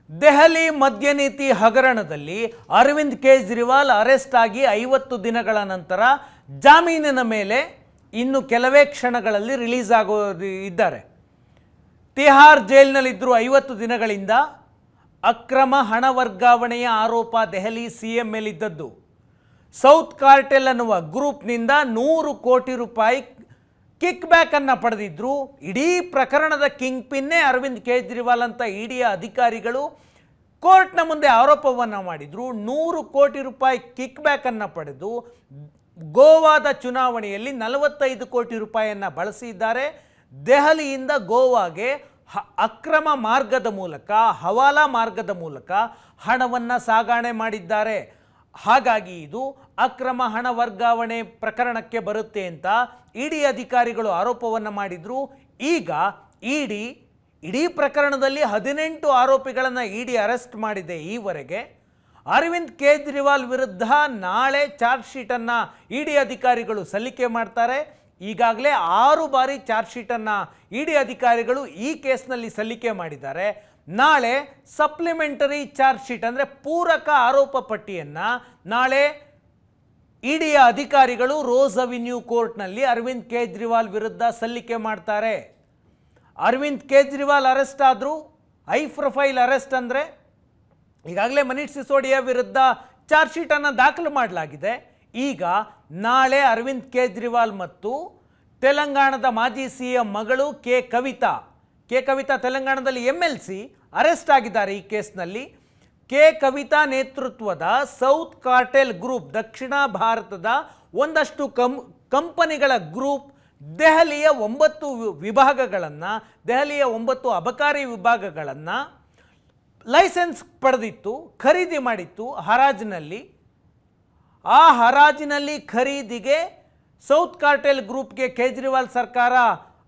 ದೆಹಲಿ ಮದ್ಯ ನೀತಿ ಹಗರಣದಲ್ಲಿ ಅರವಿಂದ್ ಕೇಜ್ರಿವಾಲ್ ಅರೆಸ್ಟ್ ಆಗಿ 50 ದಿನಗಳ ನಂತರ ಜಾಮೀನಿನ ಮೇಲೆ ಇನ್ನು ಕೆಲವೇ ಕ್ಷಣಗಳಲ್ಲಿ ರಿಲೀಸ್ ಇದ್ದಾರೆ. ತಿಹಾರ್ ಜೈಲಿನಲ್ಲಿದ್ದರು 50 ದಿನಗಳಿಂದ. ಅಕ್ರಮ ಹಣ ವರ್ಗಾವಣೆಯ ಆರೋಪ ದೆಹಲಿ ಸಿಎಂ ಮೇಲಿದ್ದದ್ದು. ಸೌತ್ ಕಾರ್ಟೆಲ್ ಅನ್ನುವ ಗ್ರೂಪ್ನಿಂದ 100 ಕೋಟಿ ರೂಪಾಯಿ ಕಿಕ್ ಬ್ಯಾಕ್ ಅನ್ನು ಪಡೆದಿದ್ರು. ಇಡೀ ಪ್ರಕರಣದ ಕಿಂಗ್ ಪಿನ್ನೇ ಅರವಿಂದ್ ಕೇಜ್ರಿವಾಲ್ ಅಂತ ಇಡಿಯ ಅಧಿಕಾರಿಗಳು ಕೋರ್ಟ್ನ ಮುಂದೆ ಆರೋಪವನ್ನು ಮಾಡಿದ್ರು. 100 ಕೋಟಿ ರೂಪಾಯಿ ಕಿಕ್ ಬ್ಯಾಕ್ ಅನ್ನು ಪಡೆದು ಗೋವಾದ ಚುನಾವಣೆಯಲ್ಲಿ 45 ಕೋಟಿ ರೂಪಾಯಿಯನ್ನು ಬಳಸಿದ್ದಾರೆ. ದೆಹಲಿಯಿಂದ ಗೋವಾಗೆ ಅಕ್ರಮ ಮಾರ್ಗದ ಮೂಲಕ, ಹವಾಲಾ ಮಾರ್ಗದ ಮೂಲಕ ಹಣವನ್ನು ಸಾಗಣೆ ಮಾಡಿದ್ದಾರೆ. ಹಾಗಾಗಿ ಇದು ಅಕ್ರಮ ಹಣ ವರ್ಗಾವಣೆ ಪ್ರಕರಣಕ್ಕೆ ಬರುತ್ತೆ ಅಂತ ಇಡಿ ಅಧಿಕಾರಿಗಳು ಆರೋಪವನ್ನು ಮಾಡಿದ್ರು. ಈಗ ಇಡೀ ಪ್ರಕರಣದಲ್ಲಿ 18 ಆರೋಪಿಗಳನ್ನು ಇಡಿ ಅರೆಸ್ಟ್ ಮಾಡಿದೆ. ಈವರೆಗೆ ಅರವಿಂದ್ ಕೇಜ್ರಿವಾಲ್ ವಿರುದ್ಧ ನಾಳೆ ಚಾರ್ಜ್ ಶೀಟನ್ನು ಇಡಿ ಅಧಿಕಾರಿಗಳು ಸಲ್ಲಿಕೆ ಮಾಡ್ತಾರೆ. ಈಗಾಗಲೇ 6 ಬಾರಿ ಚಾರ್ಜ್ ಶೀಟನ್ನು ಇಡಿ ಅಧಿಕಾರಿಗಳು ಈ ಕೇಸ್ನಲ್ಲಿ ಸಲ್ಲಿಕೆ ಮಾಡಿದ್ದಾರೆ. ನಾಳೆ ಸಪ್ಲಿಮೆಂಟರಿ ಚಾರ್ಜ್ ಶೀಟ್ ಅಂದರೆ ಪೂರಕ ಆರೋಪ ಪಟ್ಟಿಯನ್ನು ನಾಳೆ ಇಡಿಯ ಅಧಿಕಾರಿಗಳು ರೋಸ್ ಅವೆನ್ಯೂ ಕೋರ್ಟ್ನಲ್ಲಿ ಅರವಿಂದ್ ಕೇಜ್ರಿವಾಲ್ ವಿರುದ್ಧ ಸಲ್ಲಿಕೆ ಮಾಡ್ತಾರೆ. ಅರವಿಂದ್ ಕೇಜ್ರಿವಾಲ್ ಅರೆಸ್ಟ್ ಆದರೂ ಹೈ ಪ್ರೊಫೈಲ್ ಅರೆಸ್ಟ್ ಅಂದರೆ ಈಗಾಗಲೇ ಮನೀಶ್ ಸಿಸೋಡಿಯಾ ವಿರುದ್ಧ ಚಾರ್ಜ್ ಶೀಟನ್ನು ದಾಖಲು ಮಾಡಲಾಗಿದೆ. ಈಗ ನಾಳೆ ಅರವಿಂದ್ ಕೇಜ್ರಿವಾಲ್ ಮತ್ತು ತೆಲಂಗಾಣದ ಮಾಜಿ ಸಿಎಂ ಮಗಳು ಕೆ ಕವಿತಾ ತೆಲಂಗಾಣದಲ್ಲಿ MLC ಅರೆಸ್ಟ್ ಆಗಿದ್ದಾರೆ. ಈ ಕೇಸ್ನಲ್ಲಿ ಕೆ ಕವಿತಾ ನೇತೃತ್ವದ ಸೌತ್ ಕಾರ್ಟೆಲ್ ಗ್ರೂಪ್, ದಕ್ಷಿಣ ಭಾರತದ ಒಂದಷ್ಟು ಕಂಪನಿಗಳ ಗ್ರೂಪ್ ದೆಹಲಿಯ 9 ವಿಭಾಗಗಳನ್ನು, ದೆಹಲಿಯ 9 ಅಬಕಾರಿ ವಿಭಾಗಗಳನ್ನು ಲೈಸೆನ್ಸ್ ಪಡೆದಿತ್ತು, ಖರೀದಿ ಮಾಡಿತ್ತು ಹರಾಜಿನಲ್ಲಿ. ಆ ಹರಾಜಿನಲ್ಲಿ ಖರೀದಿಗೆ ಸೌತ್ ಕಾರ್ಟೆಲ್ ಗ್ರೂಪ್ಗೆ ಕೇಜ್ರಿವಾಲ್ ಸರ್ಕಾರ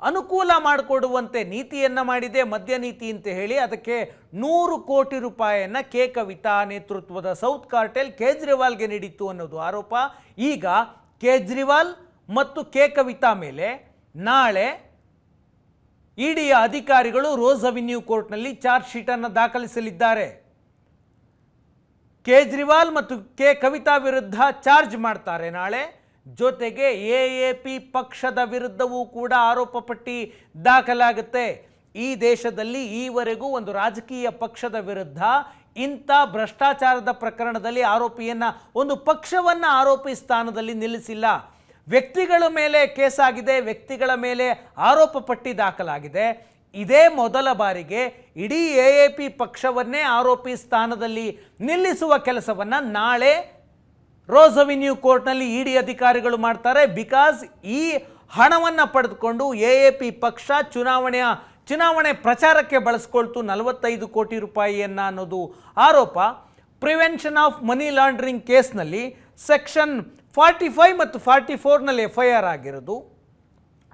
ಅನುಕೂಲ ಮಾಡಿಕೊಡುವಂತೆ ನೀತಿಯನ್ನು ಮಾಡಿದೆ, ಮದ್ಯ ನೀತಿ ಅಂತ ಹೇಳಿ. ಅದಕ್ಕೆ 100 ಕೋಟಿ ರೂಪಾಯಿಯನ್ನು ಕೆ ಕವಿತಾ ನೇತೃತ್ವದ ಸೌತ್ ಕಾರ್ಟೆಲ್ ಕೇಜ್ರಿವಾಲ್ಗೆ ನೀಡಿತ್ತು ಅನ್ನೋದು ಆರೋಪ. ಈಗ ಕೇಜ್ರಿವಾಲ್ ಮತ್ತು ಕೆ ಕವಿತಾ ಮೇಲೆ ನಾಳೆ ಇಡಿಯ ಅಧಿಕಾರಿಗಳು ರೋಸ್ ಅವೆನ್ಯೂ ಕೋರ್ಟ್ನಲ್ಲಿ ಚಾರ್ಜ್ ಶೀಟನ್ನು ದಾಖಲಿಸಲಿದ್ದಾರೆ. ಕೇಜ್ರಿವಾಲ್ ಮತ್ತು ಕೆ ಕವಿತಾ ವಿರುದ್ಧ ಚಾರ್ಜ್ ಮಾಡ್ತಾರೆ ನಾಳೆ. ಜೊತೆಗೆ AAP ಪಕ್ಷದ ವಿರುದ್ಧವೂ ಕೂಡ ಆರೋಪ ಪಟ್ಟಿ ದಾಖಲಾಗುತ್ತೆ. ಈ ದೇಶದಲ್ಲಿ ಈವರೆಗೂ ಒಂದು ರಾಜಕೀಯ ಪಕ್ಷದ ವಿರುದ್ಧ ಇಂಥ ಭ್ರಷ್ಟಾಚಾರದ ಪ್ರಕರಣದಲ್ಲಿ ಒಂದು ಪಕ್ಷವನ್ನು ಆರೋಪಿ ಸ್ಥಾನದಲ್ಲಿ ನಿಲ್ಲಿಸಿಲ್ಲ. ವ್ಯಕ್ತಿಗಳ ಮೇಲೆ ಕೇಸಾಗಿದೆ, ವ್ಯಕ್ತಿಗಳ ಮೇಲೆ ಆರೋಪ ಪಟ್ಟಿ ದಾಖಲಾಗಿದೆ. ಇದೇ ಮೊದಲ ಬಾರಿಗೆ ಇಡೀ AAP ಪಕ್ಷವನ್ನೇ ಆರೋಪಿ ಸ್ಥಾನದಲ್ಲಿ ನಿಲ್ಲಿಸುವ ಕೆಲಸವನ್ನು ನಾಳೆ ರೋಸ್ ಅವೆನ್ಯೂ ಕೋರ್ಟ್ನಲ್ಲಿ ಇಡಿ ಅಧಿಕಾರಿಗಳು ಮಾಡ್ತಾರೆ. ಬಿಕಾಸ್ ಈ ಹಣವನ್ನು ಪಡೆದುಕೊಂಡು AAP ಪಕ್ಷ ಚುನಾವಣೆ ಪ್ರಚಾರಕ್ಕೆ ಬಳಸ್ಕೊಳ್ತು 45 ಕೋಟಿ ರೂಪಾಯಿಯನ್ನು ಅನ್ನೋದು ಆರೋಪ. ಪ್ರಿವೆನ್ಷನ್ ಆಫ್ ಮನಿ ಲಾಂಡ್ರಿಂಗ್ ಕೇಸ್ನಲ್ಲಿ ಸೆಕ್ಷನ್ 45 ಮತ್ತು 44ನಲ್ಲಿ FIR ಆಗಿರೋದು.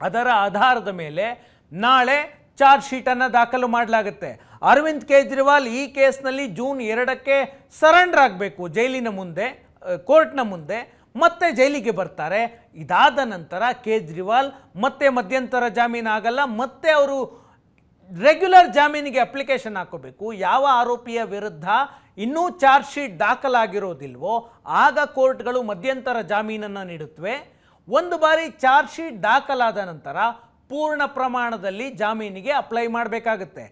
ಅದರ ಆಧಾರದ ಮೇಲೆ ನಾಳೆ ಚಾರ್ಜ್ ಶೀಟನ್ನು ದಾಖಲು ಮಾಡಲಾಗುತ್ತೆ. ಅರವಿಂದ್ ಕೇಜ್ರಿವಾಲ್ ಈ ಕೇಸ್ನಲ್ಲಿ ಜೂನ್ 2ಕ್ಕೆ ಸರೆಂಡರ್ ಆಗಬೇಕು ಜೈಲಿನ ಮುಂದೆ, ಕೋರ್ಟ್ನ ಮುಂದೆ. ಮತ್ತೆ ಜೈಲಿಗೆ ಬರ್ತಾರೆ. ಇದಾದ ನಂತರ ಕೇಜ್ರಿವಾಲ್ ಮತ್ತೆ ಮಧ್ಯಂತರ ಜಾಮೀನು ಆಗಲ್ಲ, ಮತ್ತೆ ಅವರು ರೆಗ್ಯುಲರ್ ಜಾಮೀನಿಗೆ ಅಪ್ಲಿಕೇಶನ್ ಹಾಕೋಬೇಕು. ಯಾವ ಆರೋಪಿಯ ವಿರುದ್ಧ ಇನ್ನೂ ಚಾರ್ಜ್ ಶೀಟ್ ದಾಖಲಾಗಿರೋದಿಲ್ವೋ ಆಗ ಕೋರ್ಟ್ಗಳು ಮಧ್ಯಂತರ ಜಾಮೀನನ್ನು ನೀಡುತ್ತವೆ. ಒಂದು ಬಾರಿ ಚಾರ್ಜ್ ಶೀಟ್ ದಾಖಲಾದ ನಂತರ ಪೂರ್ಣ ಪ್ರಮಾಣದಲ್ಲಿ ಜಾಮೀನಿಗೆ ಅಪ್ಲೈ ಮಾಡಬೇಕಾಗುತ್ತೆ.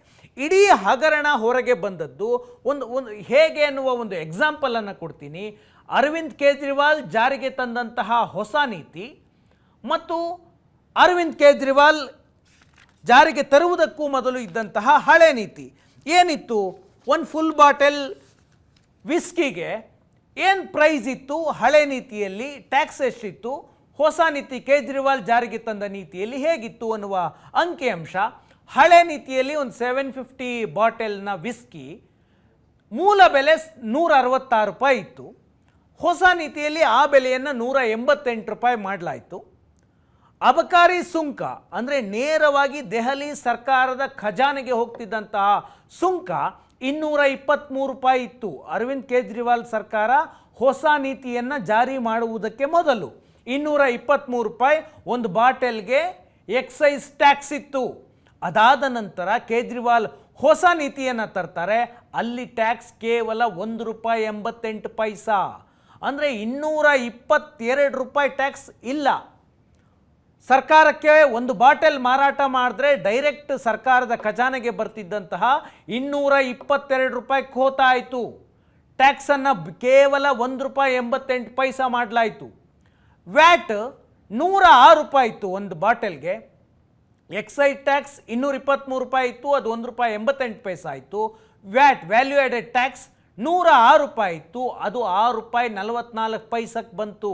ಇಡೀ ಹಗರಣ ಹೊರಗೆ ಬಂದದ್ದು ಒಂದು ಹೇಗೆ ಅನ್ನುವ ಒಂದು ಎಕ್ಸಾಂಪಲನ್ನು ಕೊಡ್ತೀನಿ. ಅರವಿಂದ್ ಕೇಜ್ರಿವಾಲ್ ಜಾರಿಗೆ ತಂದಂತಹ ಹೊಸ ನೀತಿ ಮತ್ತು ಅರವಿಂದ್ ಕೇಜ್ರಿವಾಲ್ ಜಾರಿಗೆ ತರುವುದಕ್ಕೂ ಮೊದಲು ಇದ್ದಂತಹ ಹಳೆ ನೀತಿ ಏನಿತ್ತು? ಒಂದು ಫುಲ್ ಬಾಟಲ್ ವಿಸ್ಕಿಗೆ ಏನು ಪ್ರೈಸ್ ಇತ್ತು? ಹಳೆ ನೀತಿಯಲ್ಲಿ ಟ್ಯಾಕ್ಸ್ ಎಷ್ಟಿತ್ತು? ಹೊಸ ನೀತಿ ಕೇಜ್ರಿವಾಲ್ ಜಾರಿಗೆ ತಂದ ನೀತಿಯಲ್ಲಿ ಹೇಗಿತ್ತು ಅನ್ನುವ ಅಂಕಿಅಂಶ. ಹಳೆ ನೀತಿಯಲ್ಲಿ ಒಂದು 750 ಬಾಟಲ್ನ ವಿಸ್ಕಿ ಮೂಲ ಬೆಲೆ 166 ರೂಪಾಯಿ ಇತ್ತು. ಹೊಸ ನೀತಿಯಲ್ಲಿ ಆ ಬೆಲೆಯನ್ನು 188 ರೂಪಾಯಿ ಮಾಡಲಾಯಿತು. ಅಬಕಾರಿ ಸುಂಕ ಅಂದರೆ ನೇರವಾಗಿ ದೆಹಲಿ ಸರ್ಕಾರದ ಖಜಾನೆಗೆ ಹೋಗ್ತಿದ್ದಂತಹ ಸುಂಕ 223 ರೂಪಾಯಿ ಇತ್ತು. ಅರವಿಂದ್ ಕೇಜ್ರಿವಾಲ್ ಸರ್ಕಾರ ಹೊಸ ನೀತಿಯನ್ನು ಜಾರಿ ಮಾಡುವುದಕ್ಕೆ ಮೊದಲು 223 ರೂಪಾಯಿ ಒಂದು ಬಾಟೆಲ್ಗೆ ಎಕ್ಸೈಸ್ ಟ್ಯಾಕ್ಸ್ ಇತ್ತು. ಅದಾದ ನಂತರ ಕೇಜ್ರಿವಾಲ್ ಹೊಸ ನೀತಿಯನ್ನು ತರ್ತಾರೆ. ಅಲ್ಲಿ ಟ್ಯಾಕ್ಸ್ ಕೇವಲ ₹1.88. ಅಂದರೆ ₹222 ಟ್ಯಾಕ್ಸ್ ಇಲ್ಲ. ಸರ್ಕಾರಕ್ಕೆ ಒಂದು ಬಾಟಲ್ ಮಾರಾಟ ಮಾಡಿದ್ರೆ ಡೈರೆಕ್ಟ್ ಸರ್ಕಾರದ ಖಜಾನೆಗೆ ಬರ್ತಿದ್ದಂತಹ ₹222 ಖೋತಾ ಆಯಿತು. ಟ್ಯಾಕ್ಸನ್ನು ಕೇವಲ ₹1.88 ಮಾಡಲಾಯಿತು. ವ್ಯಾಟ್ ₹106 ಇತ್ತು ಒಂದು ಬಾಟಲ್ಗೆ. ಎಕ್ಸೈಸ್ ಟ್ಯಾಕ್ಸ್ ₹223 ಇತ್ತು, ಅದು ₹1.88 ಆಯಿತು. ವ್ಯಾಟ್ ವ್ಯಾಲ್ಯೂ ಆ್ಯಡೆಡ್ ಟ್ಯಾಕ್ಸ್ ₹106 ಇತ್ತು, ಅದು ₹6.44 ಬಂತು.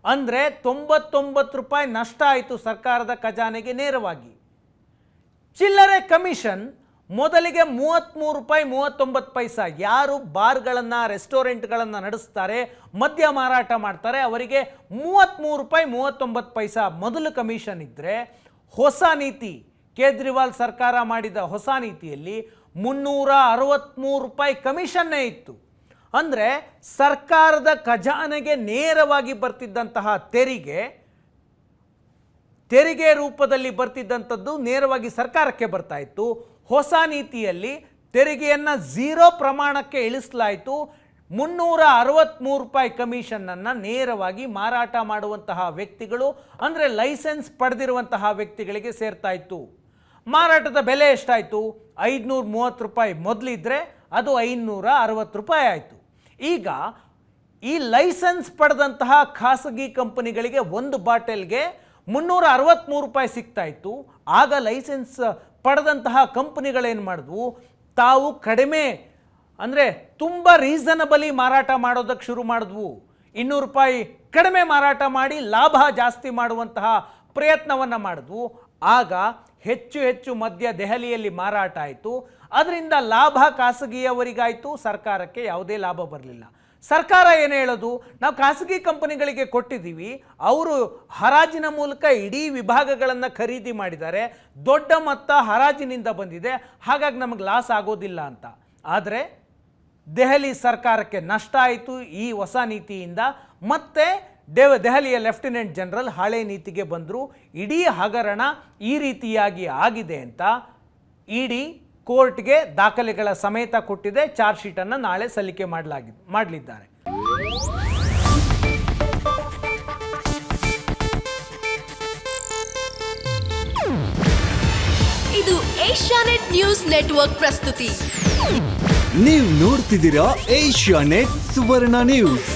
ಅಂದರೆ ₹99 ನಷ್ಟ ಆಯಿತು ಸರ್ಕಾರದ ಖಜಾನೆಗೆ ನೇರವಾಗಿ. ಚಿಲ್ಲರೆ ಕಮಿಷನ್ ಮೊದಲಿಗೆ ₹33.39. ಯಾರು ಬಾರ್ಗಳನ್ನು ರೆಸ್ಟೋರೆಂಟ್ಗಳನ್ನು ನಡೆಸ್ತಾರೆ, ಮದ್ಯ ಮಾರಾಟ ಮಾಡ್ತಾರೆ, ಅವರಿಗೆ ₹33.39 ಮೊದಲು ಕಮಿಷನ್ ಇದ್ದರೆ, ಹೊಸ ನೀತಿ ಕೇಜ್ರಿವಾಲ್ ಸರ್ಕಾರ ಮಾಡಿದ ಹೊಸ ನೀತಿಯಲ್ಲಿ ₹363 ಕಮಿಷನ್ನೇ ಇತ್ತು. ಅಂದರೆ ಸರ್ಕಾರದ ಖಜಾನೆಗೆ ನೇರವಾಗಿ ಬರ್ತಿದ್ದಂತಹ ತೆರಿಗೆ ರೂಪದಲ್ಲಿ ಬರ್ತಿದ್ದಂಥದ್ದು ನೇರವಾಗಿ ಸರ್ಕಾರಕ್ಕೆ ಬರ್ತಾ ಇತ್ತು. ಹೊಸ ನೀತಿಯಲ್ಲಿ ತೆರಿಗೆಯನ್ನು 0 ಪ್ರಮಾಣಕ್ಕೆ ಇಳಿಸಲಾಯಿತು. ₹363 ಕಮಿಷನನ್ನು ನೇರವಾಗಿ ಮಾರಾಟ ಮಾಡುವಂತಹ ವ್ಯಕ್ತಿಗಳು, ಅಂದರೆ ಲೈಸೆನ್ಸ್ ಪಡೆದಿರುವಂತಹ ವ್ಯಕ್ತಿಗಳಿಗೆ ಸೇರ್ತಾ ಇತ್ತು. ಮಾರಾಟದ ಬೆಲೆ ಎಷ್ಟಾಯಿತು? ₹530 ಮೊದಲಿದ್ದರೆ ಅದು ₹560 ಆಯಿತು. ಈಗ ಈ ಲೈಸೆನ್ಸ್ ಪಡೆದಂತಹ ಖಾಸಗಿ ಕಂಪನಿಗಳಿಗೆ ಒಂದು ಬಾಟಲ್ಗೆ ₹363 ಸಿಗ್ತಾ ಇತ್ತು. ಆಗ ಲೈಸೆನ್ಸ್ ಪಡೆದಂತಹ ಕಂಪನಿಗಳೇನು ಮಾಡಿದ್ವು? ತಾವು ಕಡಿಮೆ, ಅಂದರೆ ತುಂಬ ರೀಸನಬಲಿ ಮಾರಾಟ ಮಾಡೋದಕ್ಕೆ ಶುರು ಮಾಡಿದ್ವು. ₹200 ಕಡಿಮೆ ಮಾರಾಟ ಮಾಡಿ ಲಾಭ ಜಾಸ್ತಿ ಮಾಡುವಂತಹ ಪ್ರಯತ್ನವನ್ನು ಮಾಡಿದ್ವು. ಆಗ ಹೆಚ್ಚು ಹೆಚ್ಚು ಮದ್ಯ ದೆಹಲಿಯಲ್ಲಿ ಮಾರಾಟ ಆಯಿತು. ಅದರಿಂದ ಲಾಭ ಖಾಸಗಿಯವರಿಗಾಯಿತು, ಸರ್ಕಾರಕ್ಕೆ ಯಾವುದೇ ಲಾಭ ಬರಲಿಲ್ಲ. ಸರ್ಕಾರ ಏನು ಹೇಳೋದು? ನಾವು ಖಾಸಗಿ ಕಂಪನಿಗಳಿಗೆ ಕೊಟ್ಟಿದ್ದೀವಿ, ಅವರು ಹರಾಜಿನ ಮೂಲಕ ಇಡೀ ವಿಭಾಗಗಳನ್ನು ಖರೀದಿ ಮಾಡಿದ್ದಾರೆ, ದೊಡ್ಡ ಮೊತ್ತ ಹರಾಜಿನಿಂದ ಬಂದಿದೆ, ಹಾಗಾಗಿ ನಮಗೆ ಲಾಸ್ ಆಗೋದಿಲ್ಲ ಅಂತ. ಆದರೆ ದೆಹಲಿ ಸರ್ಕಾರಕ್ಕೆ ನಷ್ಟ ಆಯಿತು ಈ ಹೊಸ ನೀತಿಯಿಂದ. ಮತ್ತೆ ದೆಹಲಿಯ ಲೆಫ್ಟಿನೆಂಟ್ ಜನರಲ್ ಹಳೆ ನೀತಿಗೆ ಬಂದರು. ಇಡೀ ಹಗರಣ ಈ ರೀತಿಯಾಗಿ ಆಗಿದೆ ಅಂತ ಇಡಿ ಕೋರ್ಟ್ಗೆ ದಾಖಲೆಗಳ ಸಮೇತ ಕೊಟ್ಟಿದೆ. ಚಾರ್ಜ್ ಶೀಟನ್ನು ನಾಳೆ ಸಲ್ಲಿಕೆ ಮಾಡಲಿದ್ದಾರೆ. ಇದು ಏಷ್ಯಾನೆಟ್ ನ್ಯೂಸ್ ನೆಟ್ವರ್ಕ್ ಪ್ರಸ್ತುತಿ. ನೀವು ನೋಡ್ತಿದ್ದೀರಾ ಏಷ್ಯಾನೆಟ್ ಸುವರ್ಣ ನ್ಯೂಸ್.